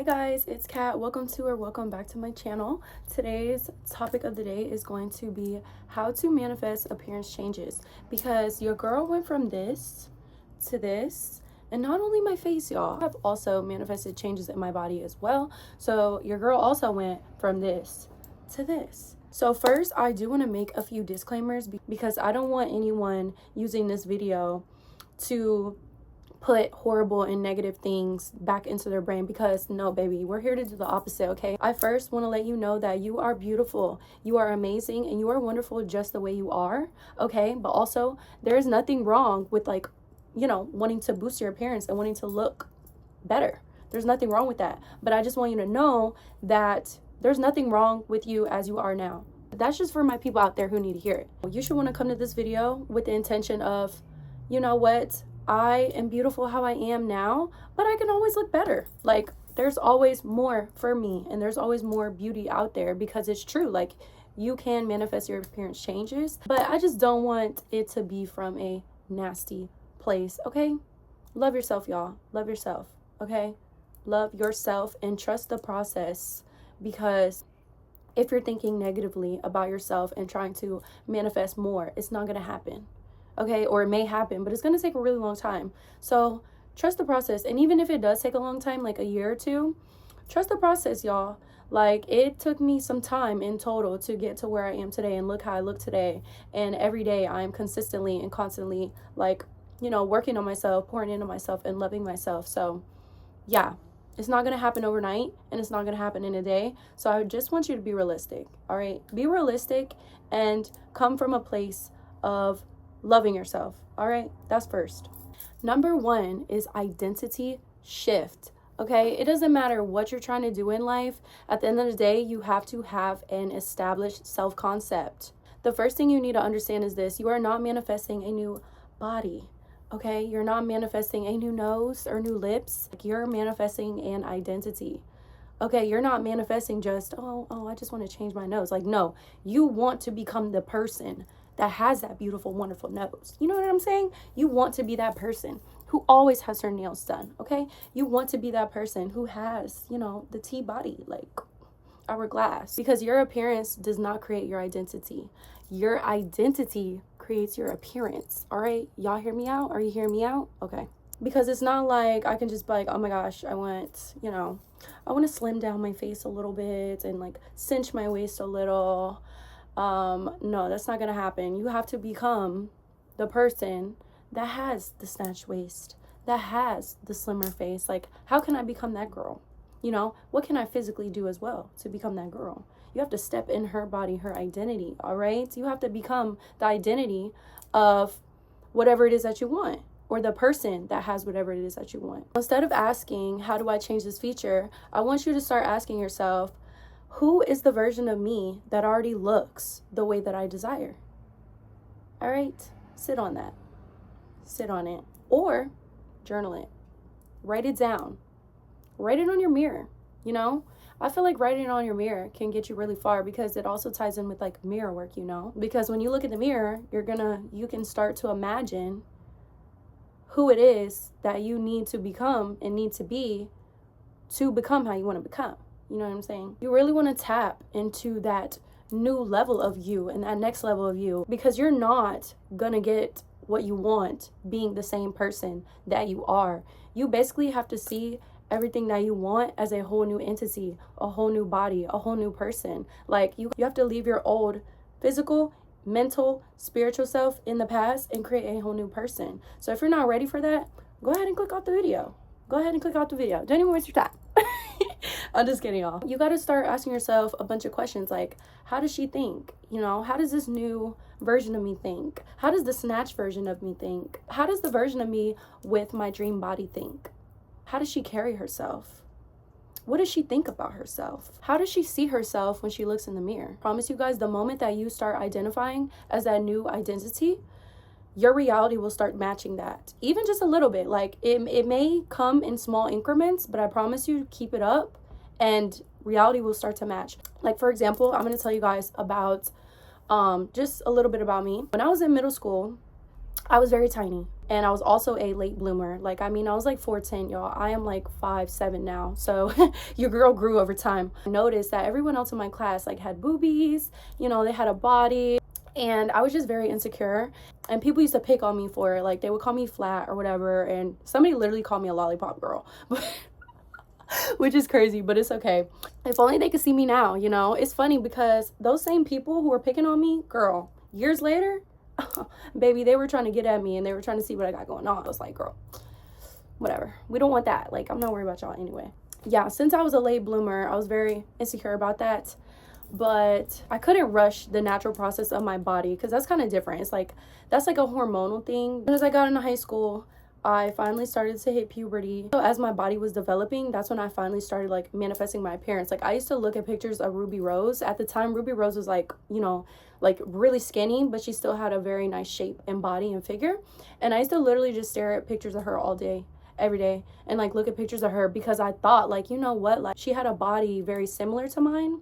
Hi guys, it's Kat. Welcome back to my channel. Today's topic of the day is going to be how to manifest appearance changes, because your girl went from this to this, and not only my face, y'all, I've also manifested changes in my body as well. So your girl also went from this to this. So first, I do want to make a few disclaimers because I don't want anyone using this video to put horrible and negative things back into their brain, because no, baby, we're here to do the opposite. Okay, I first want to let you know that you are beautiful, you are amazing, and you are wonderful just the way you are. Okay, but also there is nothing wrong with, like, you know, wanting to boost your appearance and wanting to look better. There's nothing wrong with that, but I just want you to know that there's nothing wrong with you as you are now. That's just for my people out there who need to hear it. You should want to come to this video with the intention of, you know what, I am beautiful how I am now, but I can always look better. Like, there's always more for me, and there's always more beauty out there, because it's true. Like, you can manifest your appearance changes, but I just don't want it to be from a nasty place. Okay, love yourself, y'all. Love yourself. Okay, love yourself and trust the process, because if you're thinking negatively about yourself and trying to manifest more, it's not going to happen. Okay, or it may happen, but it's going to take a really long time. So trust the process. And even if it does take a long time, like a year or two, trust the process, y'all. Like, it took me some time in total to get to where I am today and look how I look today. And every day I'm consistently and constantly, like, you know, working on myself, pouring into myself, and loving myself. So yeah, it's not going to happen overnight, and it's not going to happen in a day. So I just want you to be realistic. All right, be realistic and come from a place of loving yourself. All right, that's first. Number one is identity shift. Okay, it doesn't matter what you're trying to do in life. At the end of the day, you have to have an established self-concept. The first thing you need to understand is this: you are not manifesting a new body. Okay, you're not manifesting a new nose or new lips. You're manifesting an identity. Okay, you're not manifesting just, oh, I just want to change my nose. Like, no, you want to become the person that has that beautiful, wonderful nose. You know what I'm saying? You want to be that person who always has her nails done. Okay, you want to be that person who has, you know, the T body, like hourglass, because your appearance does not create your identity. Your identity creates your appearance. All right, y'all hear me out? Are you hearing me out? Okay, because it's not like I can just be like, oh my gosh, I want, you know, I want to slim down my face a little bit and like cinch my waist a little. No, that's not gonna happen. You have to become the person that has the snatched waist, that has the slimmer face. Like, how can I become that girl? You know, what can I physically do as well to become that girl? You have to step in her body, her identity. All right, you have to become the identity of whatever it is that you want, or the person that has whatever it is that you want. Instead of asking, how do I change this feature, I want you to start asking yourself, who is the version of me that already looks the way that I desire? All right, sit on that. Sit on it. Or journal it. Write it down. Write it on your mirror. You know, I feel like writing it on your mirror can get you really far, because it also ties in with like mirror work, you know, because when you look in the mirror, you can start to imagine who it is that you need to become and need to become how you want to become. You know what I'm saying? You really want to tap into that new level of you and that next level of you, because you're not going to get what you want being the same person that you are. You basically have to see everything that you want as a whole new entity, a whole new body, a whole new person. Like, you have to leave your old physical, mental, spiritual self in the past and create a whole new person. So if you're not ready for that, go ahead and click off the video. Go ahead and click off the video. Don't even waste your time. I'm just kidding, y'all. You got to start asking yourself a bunch of questions, like, how does she think? You know, how does this new version of me think? How does the snatch version of me think? How does the version of me with my dream body think? How does she carry herself? What does she think about herself? How does she see herself when she looks in the mirror? I promise you guys, the moment that you start identifying as that new identity, your reality will start matching that, even just a little bit. Like, it may come in small increments, but I promise you, keep it up and reality will start to match. Like, for example, I'm going to tell you guys about just a little bit about me. When I was in middle school, I was very tiny, And I was also a late bloomer. Like, I mean, I was like 4'10", y'all. I am like 5'7" now. So your girl grew over time. I noticed that everyone else in my class like had boobies, you know, they had a body. And I was just very insecure. And people used to pick on me for it. Like, they would call me flat or whatever. And somebody literally called me a lollipop girl. Which is crazy, but it's okay. If only they could see me now, you know. It's funny because those same people who were picking on me, girl, years later, baby, they were trying to get at me and they were trying to see what I got going on. I was like, girl, whatever. We don't want that. Like, I'm not worried about y'all anyway. Yeah, since I was a late bloomer, I was very insecure about that. But I couldn't rush the natural process of my body because that's kind of different. It's like, that's like a hormonal thing. As I got into high school, I finally started to hit puberty. So as my body was developing, that's when I finally started like manifesting my appearance. Like, I used to look at pictures of Ruby Rose. At the time, Ruby Rose was like, you know, like really skinny, but she still had a very nice shape and body and figure. And I used to literally just stare at pictures of her all day, every day, and like look at pictures of her because I thought, like, you know what, like she had a body very similar to mine.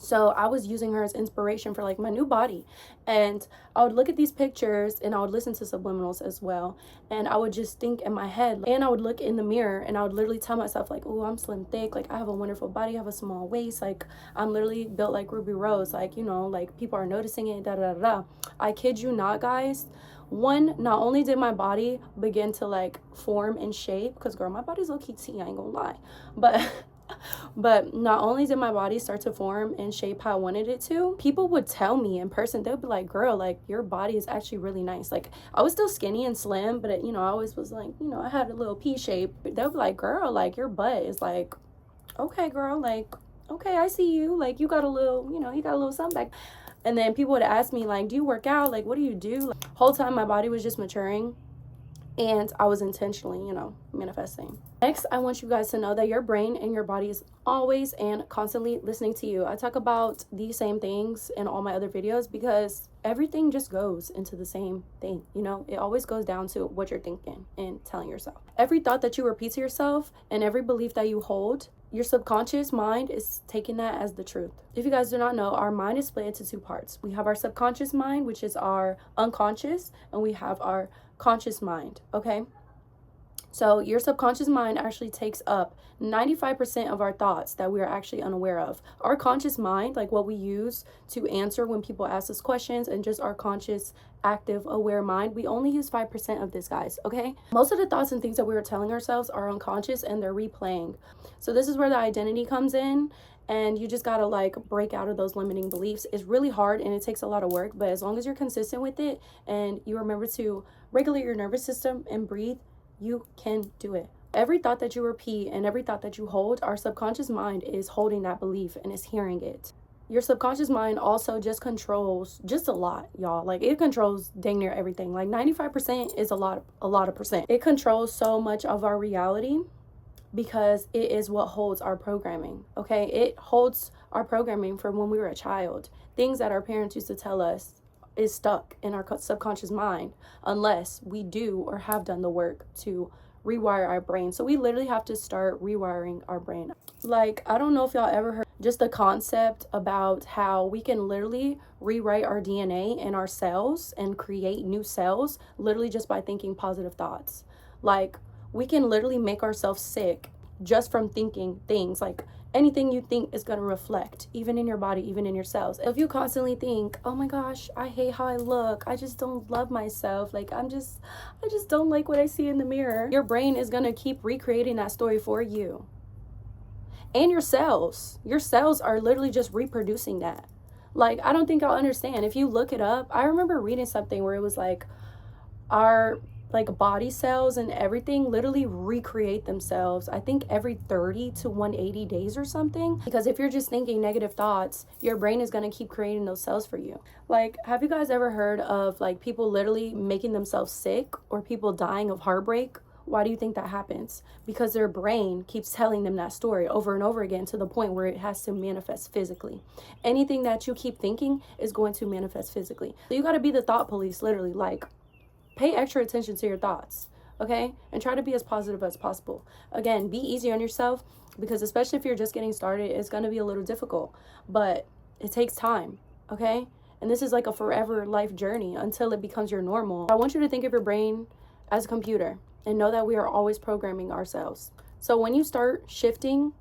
So I was using her as inspiration for like my new body. And I would look at these pictures and I would listen to subliminals as well. And I would just think in my head, and I would look in the mirror and I would literally tell myself like, oh, I'm slim thick. Like, I have a wonderful body. I have a small waist. Like, I'm literally built like Ruby Rose. Like, you know, like people are noticing it, da da da da. I kid you not, guys. Not only did my body begin to like form and shape, because girl, my body's low-key tea, I ain't gonna lie. But not only did my body start to form and shape how I wanted it to, people would tell me in person, they'd be like, girl, like your body is actually really nice. Like, I was still skinny and slim, but you know, I always was like, you know, I had a little P shape. They'd be like, girl, like your butt is like, okay, girl, like, okay, I see you. Like, you got a little, you know, you got a little something back. And then people would ask me like, do you work out? Like, what do you do? Like, whole time my body was just maturing. And I was intentionally, you know, manifesting. Next, I want you guys to know that your brain and your body is always and constantly listening to you. I talk about these same things in all my other videos because everything just goes into the same thing. You know, it always goes down to what you're thinking and telling yourself. Every thought that you repeat to yourself and every belief that you hold, your subconscious mind is taking that as the truth. If you guys do not know, our mind is split into two parts. We have our subconscious mind, which is our unconscious, and we have our conscious mind, okay? So your subconscious mind actually takes up 95% of our thoughts that we are actually unaware of. Our conscious mind, like what we use to answer when people ask us questions, and just our conscious, active, aware mind, we only use 5% of this, guys, okay? Most of the thoughts and things that we are telling ourselves are unconscious and they're replaying. So this is where the identity comes in. And you just gotta like break out of those limiting beliefs. It's really hard and it takes a lot of work, but as long as you're consistent with it and you remember to regulate your nervous system and breathe, you can do it. Every thought that you repeat and every thought that you hold, our subconscious mind is holding that belief and is hearing it. Your subconscious mind also just controls just a lot, y'all. Like, it controls dang near everything. Like 95% is a lot of percent. It controls so much of our reality, because it is what holds our programming, okay? It holds our programming from when we were a child. Things that our parents used to tell us is stuck in our subconscious mind unless we do or have done the work to rewire our brain. So we literally have to start rewiring our brain. Like, I don't know if y'all ever heard just the concept about how we can literally rewrite our DNA in our cells and create new cells literally just by thinking positive thoughts. Like, we can literally make ourselves sick just from thinking things. Like, anything you think is going to reflect, even in your body, even in your cells. If you constantly think, oh my gosh, I hate how I look, I just don't love myself, like I just don't like what I see in the mirror, your brain is going to keep recreating that story for you. And your cells are literally just reproducing that. Like, I don't think y'all understand. If you look it up, I remember reading something where it was like our like body cells and everything literally recreate themselves, I think every 30 to 180 days or something. Because if you're just thinking negative thoughts, your brain is going to keep creating those cells for you. Like, have you guys ever heard of like people literally making themselves sick or people dying of heartbreak? Why do you think that happens? Because their brain keeps telling them that story over and over again to the point where it has to manifest physically. Anything that you keep thinking is going to manifest physically. So you got to be the thought police, literally. Like, pay extra attention to your thoughts, okay? And try to be as positive as possible. Again, be easy on yourself, because especially if you're just getting started, it's going to be a little difficult, but it takes time, okay? And this is like a forever life journey until it becomes your normal. I want you to think of your brain as a computer, and know that we are always programming ourselves. So when you start shifting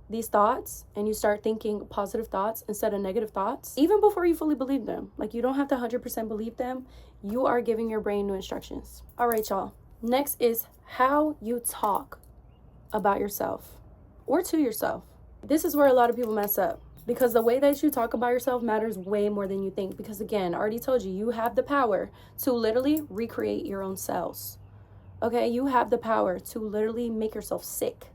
these thoughts and you start thinking positive thoughts instead of negative thoughts, even before you fully believe them, like you don't have to 100% believe them, you are giving your brain new instructions. All right, y'all. Next is how you talk about yourself or to yourself. This is where a lot of people mess up, because the way that you talk about yourself matters way more than you think. Because again, I already told you, you have the power to literally recreate your own cells. Okay, you have the power to literally make yourself sick,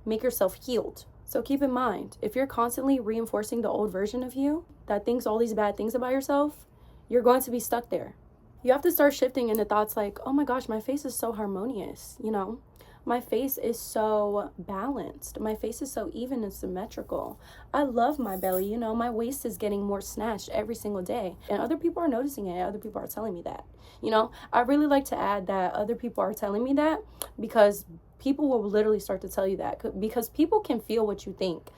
make yourself healed. So keep in mind, if you're constantly reinforcing the old version of you that thinks all these bad things about yourself, you're going to be stuck there. You have to start shifting into thoughts like, oh my gosh, my face is so harmonious, you know? My face is so balanced. My face is so even and symmetrical. I love my belly, you know, my waist is getting more snatched every single day. And other people are noticing it. Other people are telling me that. You know, I really like to add that other people are telling me that, because people will literally start to tell you that, because people can feel what you think.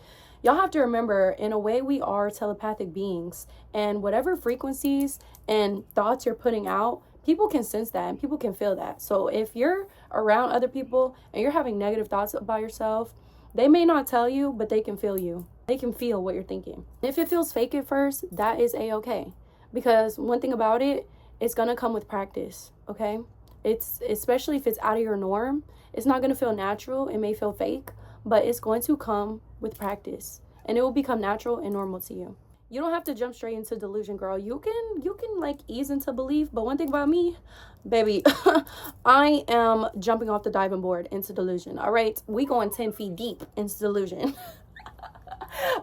Y'all have to remember, in a way, we are telepathic beings, and whatever frequencies and thoughts you're putting out, people can sense that and people can feel that. So if you're around other people and you're having negative thoughts about yourself, they may not tell you, but they can feel you. They can feel what you're thinking. If it feels fake at first, that is a-okay. Because one thing about it, it's gonna come with practice, okay? It's, especially if it's out of your norm, it's not gonna feel natural. It may feel fake, but it's going to come with practice, and it will become natural and normal to you. You don't have to jump straight into delusion, girl. You can like ease into belief, but one thing about me, baby, I am jumping off the diving board into delusion. All right, we going 10 feet deep into delusion.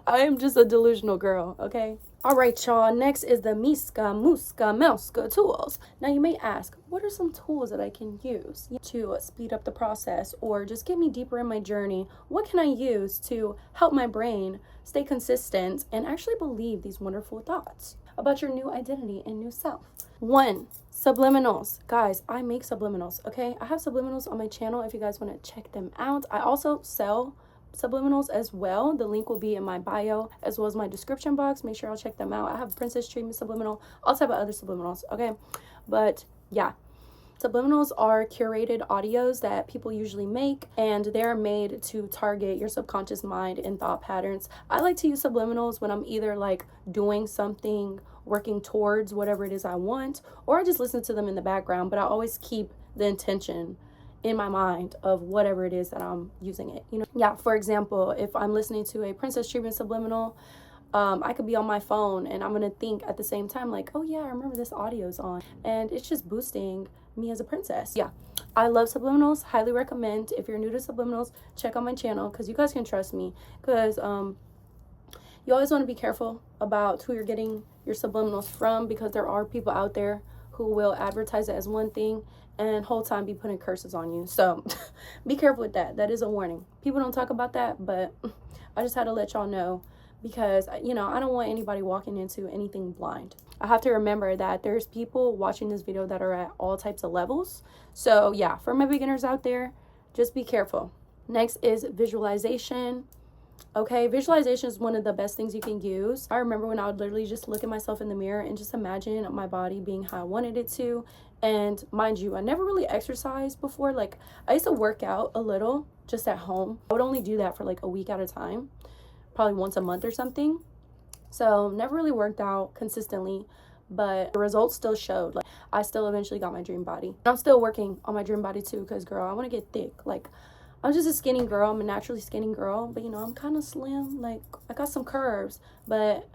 I am just a delusional girl, okay? All right, y'all. Next is the Miska, Muska, Melska tools. Now, you may ask, what are some tools that I can use to speed up the process or just get me deeper in my journey? What can I use to help my brain stay consistent and actually believe these wonderful thoughts about your new identity and new self? 1, subliminals. Guys, I make subliminals, okay? I have subliminals on my channel if you guys want to check them out. I also sell subliminals as well. The link will be in my bio as well as my description box. Make sure I'll check them out. I have princess treatment subliminal, all type of other subliminals, okay? But yeah, subliminals are curated audios that people usually make, and they're made to target your subconscious mind and thought patterns. I like to use subliminals when I'm either like doing something, working towards whatever it is I want, or I just listen to them in the background, but I always keep the intention in my mind of whatever it is that I'm using it, you know? Yeah, for example, if I'm listening to a princess treatment subliminal, I could be on my phone and I'm gonna think at the same time like, oh yeah, I remember this audio's on, and it's just boosting me as a princess. Yeah, I love subliminals. Highly recommend. If you're new to subliminals, check out my channel, because you guys can trust me, because you always want to be careful about who you're getting your subliminals from, because there are people out there who will advertise it as one thing and whole time be putting curses on you. So be careful with that. That is a warning. People don't talk about that, but I just had to let y'all know, because, you know, I don't want anybody walking into anything blind. I have to remember that there's people watching this video that are at all types of levels. So yeah, for my beginners out there, just be careful. Next is visualization. Okay, visualization is one of the best things you can use. I remember when I would literally just look at myself in the mirror and just imagine my body being how I wanted it to. And mind you, I never really exercised before. Like, I used to work out a little just at home. I would only do that for like a week at a time, probably once a month or something. So never really worked out consistently, but the results still showed. Like, I still eventually got my dream body. I'm still working on my dream body too, because girl, I want to get thick. Like, I'm just a skinny girl. I'm a naturally skinny girl, but you know, I'm kind of slim. Like, I got some curves, but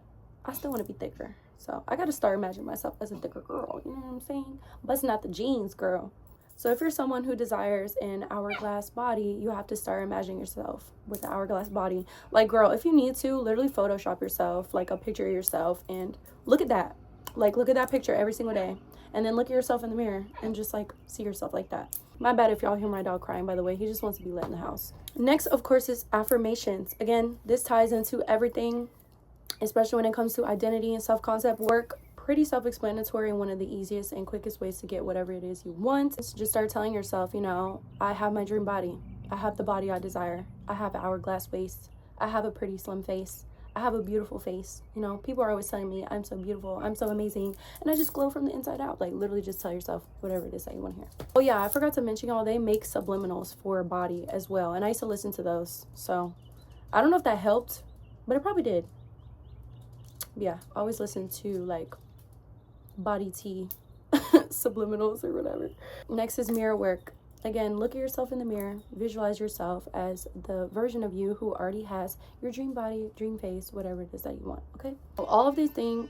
I still want to be thicker. So I got to start imagining myself as a thicker girl. You know what I'm saying? Busting out the jeans, girl. So if you're someone who desires an hourglass body, you have to start imagining yourself with the hourglass body. Like, girl, if you need to, literally Photoshop yourself, like a picture of yourself, and look at that. Like, look at that picture every single day. And then look at yourself in the mirror and just like see yourself like that. My bad if y'all hear my dog crying, by the way. He just wants to be let in the house. Next, of course, is affirmations. Again, this ties into everything, especially when it comes to identity and self-concept work. Pretty self-explanatory, and one of the easiest and quickest ways to get whatever it is you want is to just start telling yourself, you know, I have my dream body. I have the body I desire. I have an hourglass waist. I have a pretty slim face. I have a beautiful face. You know, people are always telling me I'm so beautiful, I'm so amazing, and I just glow from the inside out. Like, literally just tell yourself whatever it is that you want to hear. Oh yeah, I forgot to mention, y'all, they make subliminals for body as well, and I used to listen to those. So I don't know if that helped, but it probably did. Yeah, I always listen to like body tea subliminals or whatever. Next is mirror work. Again, look at yourself in the mirror, visualize yourself as the version of you who already has your dream body, dream face, whatever it is that you want. Okay, so all of these things,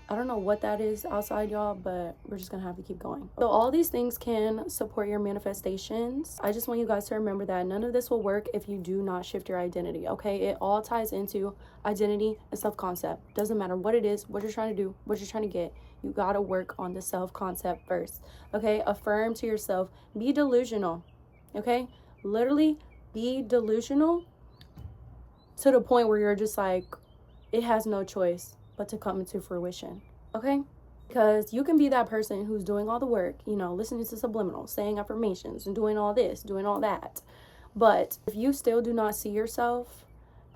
I don't know what that is outside, y'all, but we're just gonna have to keep going. So all these things can support your manifestations. I just want you guys to remember that none of this will work if you do not shift your identity. Okay, it all ties into identity and self-concept. Doesn't matter what it is, what you're trying to do, what you're trying to get, you gotta work on the self-concept first. Okay, affirm to yourself, be delusional. Okay, literally be delusional to the point where you're just like, it has no choice but to come into fruition. Okay, because you can be that person who's doing all the work, you know, listening to subliminals, saying affirmations, and doing all this, doing all that, but if you still do not see yourself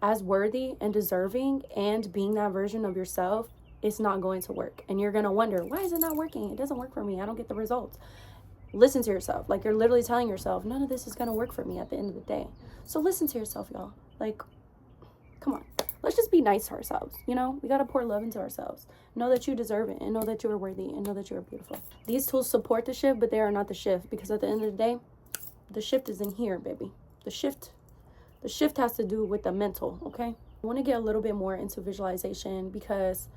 as worthy and deserving and being that version of yourself, it's not going to work. And you're going to wonder, why is it not working? It doesn't work for me. I don't get the results. Listen to yourself. Like, you're literally telling yourself, none of this is going to work for me at the end of the day. So listen to yourself, y'all. Like, come on. Let's just be nice to ourselves. You know, we got to pour love into ourselves. Know that you deserve it, and know that you are worthy, and know that you are beautiful. These tools support the shift, but they are not the shift, because at the end of the day, the shift is in here, baby. The shift has to do with the mental. Okay, I want to get a little bit more into visualization, because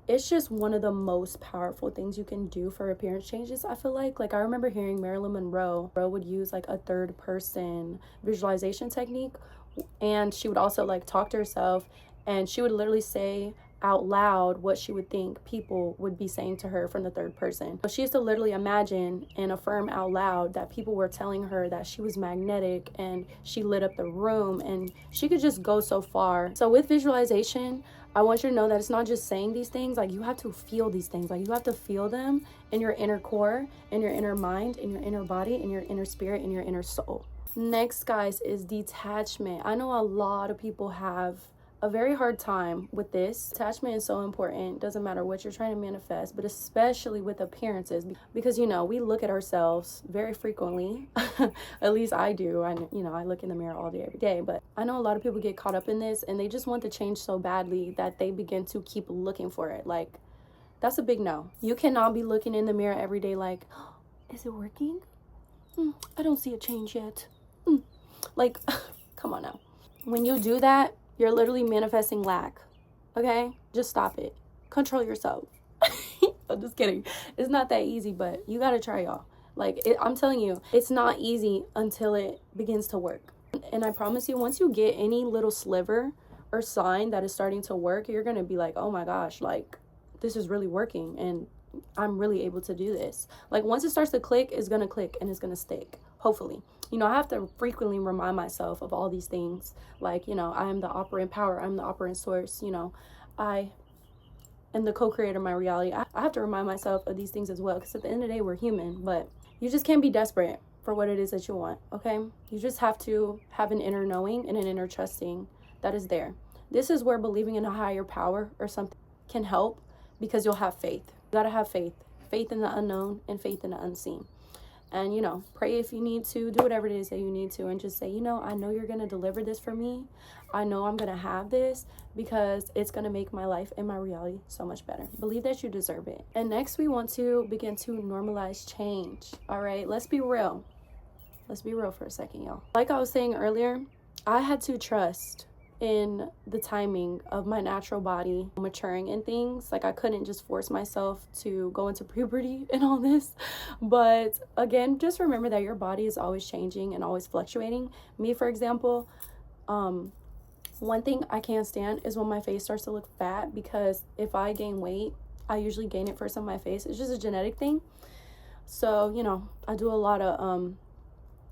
it's just one of the most powerful things you can do for appearance changes. I feel like I remember hearing Marilyn Monroe would use like a third person visualization technique, and she would also like talk to herself, and she would literally say out loud what she would think people would be saying to her from the third person. So she used to literally imagine and affirm out loud that people were telling her that she was magnetic, and she lit up the room, and she could just go so far. So with visualization, I want you to know that it's not just saying these things. Like, you have to feel these things. Like, you have to feel them in your inner core, in your inner mind, in your inner body, in your inner spirit, in your inner soul. Next, guys, is detachment. I know a lot of people have a very hard time with this. Attachment is so important. Doesn't matter what you're trying to manifest, but especially with appearances, because, you know, we look at ourselves very frequently. At least I do. I look in the mirror all day, every day, but I know a lot of people get caught up in this, and they just want to change so badly that they begin to keep looking for it. Like, that's a big no. You cannot be looking in the mirror every day like, oh, is it working? I don't see a change yet. Like, come on now. When you do that, you're literally manifesting lack. Okay? Just stop it. Control yourself. I'm just kidding. It's not that easy, but you gotta try, y'all. Like, I'm telling you, it's not easy until it begins to work. And I promise you, once you get any little sliver or sign that is starting to work, you're gonna be like, oh my gosh, like, this is really working, and I'm really able to do this. Like, once it starts to click, it's gonna click, and it's gonna stick, hopefully. You know, I have to frequently remind myself of all these things. Like, you know, I am the operant power. I'm the operant source. You know, I am the co-creator of my reality. I have to remind myself of these things as well, because at the end of the day, we're human. But you just can't be desperate for what it is that you want, okay? You just have to have an inner knowing and an inner trusting that is there. This is where believing in a higher power or something can help, because you'll have faith. You gotta have faith. Faith in the unknown and faith in the unseen. And, you know, pray if you need to, do whatever it is that you need to, and just say, you know, I know you're going to deliver this for me. I know I'm going to have this, because it's going to make my life and my reality so much better. Believe that you deserve it. And next, we want to begin to normalize change. All right, let's be real. Let's be real for a second, y'all. Like I was saying earlier, I had to trust in the timing of my natural body maturing in things. Like, I couldn't just force myself to go into puberty and all this. But again, just remember that your body is always changing and always fluctuating. Me, for example, one thing I can't stand is when my face starts to look fat, because if I gain weight, I usually gain it first on my face. It's just a genetic thing. So, you know, I do a lot of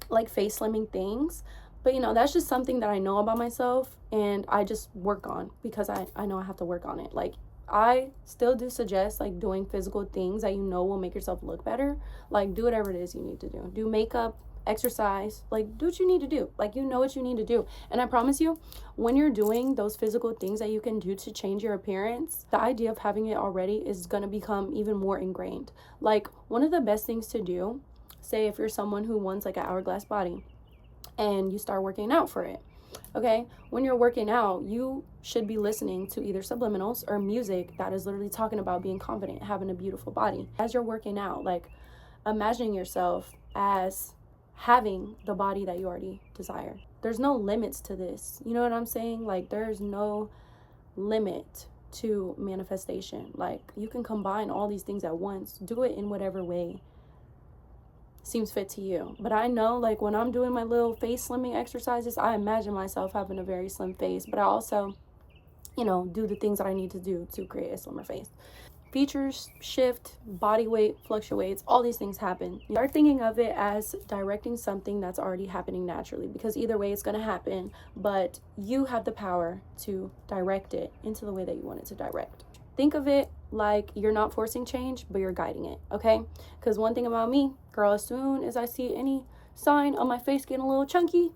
like face slimming things. But, you know, that's just something that I know about myself, and I just work on, because I know I have to work on it. Like, I still do suggest, like, doing physical things that you know will make yourself look better. Like, do whatever it is you need to do. Do makeup, exercise, like do what you need to do. Like, you know what you need to do. And I promise you, when you're doing those physical things that you can do to change your appearance, the idea of having it already is going to become even more ingrained. Like, one of the best things to do, say if you're someone who wants like an hourglass body and you start working out for it, okay, when you're working out, you should be listening to either subliminals or music that is literally talking about being confident, having a beautiful body. As you're working out, like, imagining yourself as having the body that you already desire. There's no limits to this. You know what I'm saying? Like, there's no limit to manifestation. Like, you can combine all these things at once. Do it in whatever way seems fit to you. But I know, like, when I'm doing my little face slimming exercises, I imagine myself having a very slim face, but I also, you know, do the things that I need to do to create a slimmer face. Features shift, body weight fluctuates, all these things happen. You start thinking of it as directing something that's already happening naturally, because either way it's going to happen, but you have the power to direct it into the way that you want it to direct. Think of it like you're not forcing change, but you're guiding it, okay? Because one thing about me, girl, as soon as I see any sign of my face getting a little chunky,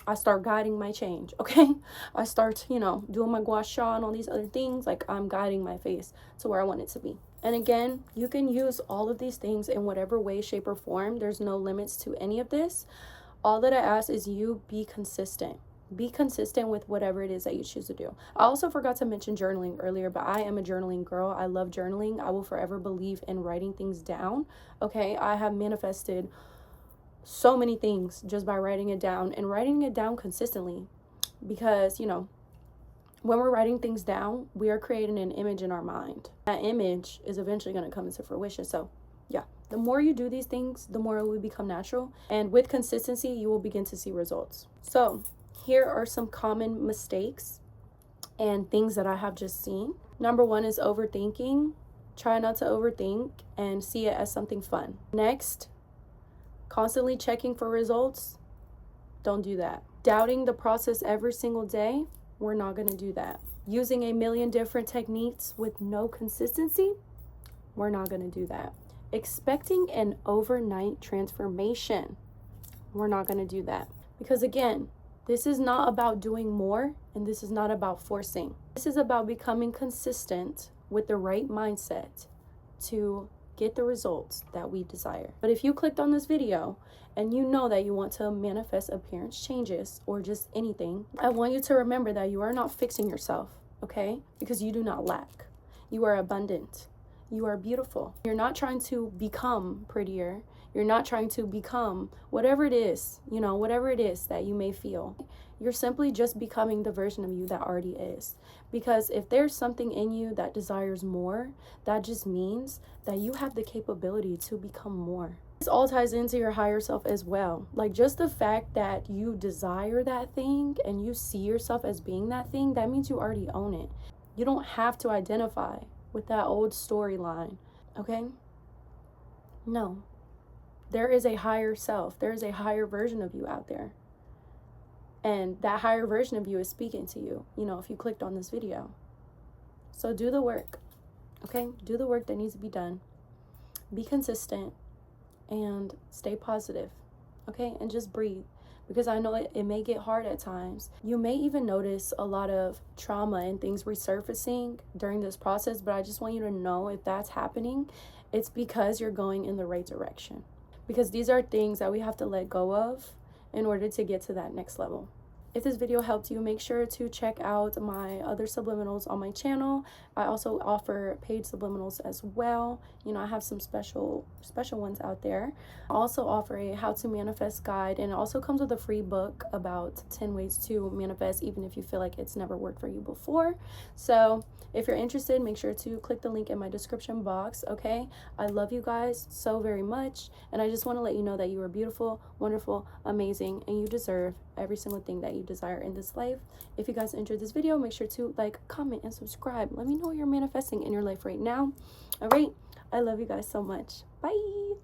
I start guiding my change, okay? I start, you know, doing my gua sha and all these other things. Like, I'm guiding my face to where I want it to be. And again, you can use all of these things in whatever way, shape, or form. There's no limits to any of this. All that I ask is you be consistent. Be consistent with whatever it is that you choose to do. I also forgot to mention journaling earlier, but I am a journaling girl. I love journaling. I will forever believe in writing things down, okay? I have manifested so many things just by writing it down, and writing it down consistently, because, you know, when we're writing things down, we are creating an image in our mind. That image is eventually going to come into fruition. So yeah, the more you do these things, the more it will become natural, and with consistency you will begin to see results. So here are some common mistakes and things that I have just seen. Number one is overthinking. Try not to overthink and see it as something fun. Next, constantly checking for results. Don't do that. Doubting the process every single day. We're not going to do that. Using a million different techniques with no consistency. We're not going to do that. Expecting an overnight transformation. We're not going to do that. Because again, this is not about doing more, and this is not about forcing. This is about becoming consistent with the right mindset to get the results that we desire. But if you clicked on this video and you know that you want to manifest appearance changes or just anything, I want you to remember that you are not fixing yourself, okay? Because you do not lack. You are abundant. You are beautiful. You're not trying to become prettier. You're not trying to become whatever it is, you know, whatever it is that you may feel. You're simply just becoming the version of you that already is. Because if there's something in you that desires more, that just means that you have the capability to become more. This all ties into your higher self as well. Like, just the fact that you desire that thing and you see yourself as being that thing, that means you already own it. You don't have to identify with that old storyline, okay? No. There is a higher self. There is a higher version of you out there. And that higher version of you is speaking to you, you know, if you clicked on this video. So do the work, okay? Do the work that needs to be done. Be consistent and stay positive, okay? And just breathe, because I know it may get hard at times. You may even notice a lot of trauma and things resurfacing during this process, but I just want you to know, if that's happening, it's because you're going in the right direction. Because these are things that we have to let go of in order to get to that next level. If this video helped you, make sure to check out my other subliminals on my channel. I also offer paid subliminals as well. You know, I have some special ones out there. I also offer a how to manifest guide, and it also comes with a free book about 10 ways to manifest, even if you feel like it's never worked for you before. So if you're interested, make sure to click the link in my description box, okay? I love you guys so very much, and I just want to let you know that you are beautiful, wonderful, amazing, and you deserve every single thing that you desire in this life. If you guys enjoyed this video, make sure to like, comment, and subscribe. Let me know what you're manifesting in your life right now. All right, I love you guys so much. Bye.